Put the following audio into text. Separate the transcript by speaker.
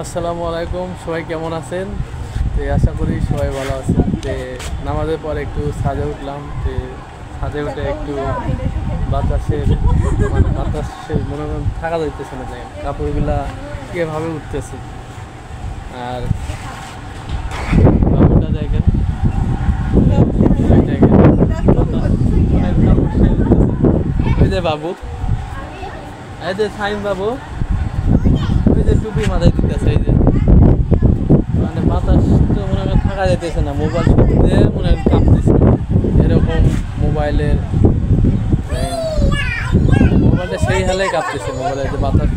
Speaker 1: আসসালামু আলাইকুম, সবাই কেমন আছেন? তো আশা করি সবাই ভালো আছেন। তো নামাজের পর একটু ছাদে উঠলাম। তো ছাদে উঠে একটু বাতাসের বাতাসের মনে করেন থাকা যাইতেছে না, দেখেন কাপড়গুলা কীভাবে উঠতেছে। আর বাবুটা দেখেন, ওই যে বাবু, এই যে সাইম বাবু, ওই যে টুপি মাথায় দিতেছে, এই যে মানে বাতাস তো মনে হয় থাকা যাইতেছে না, মোবাইল দিয়ে মনে হয় কাঁপতেছে এরকম। মোবাইলটা সেই হালে কাঁপতেছে, মোবাইলের যে বাতাস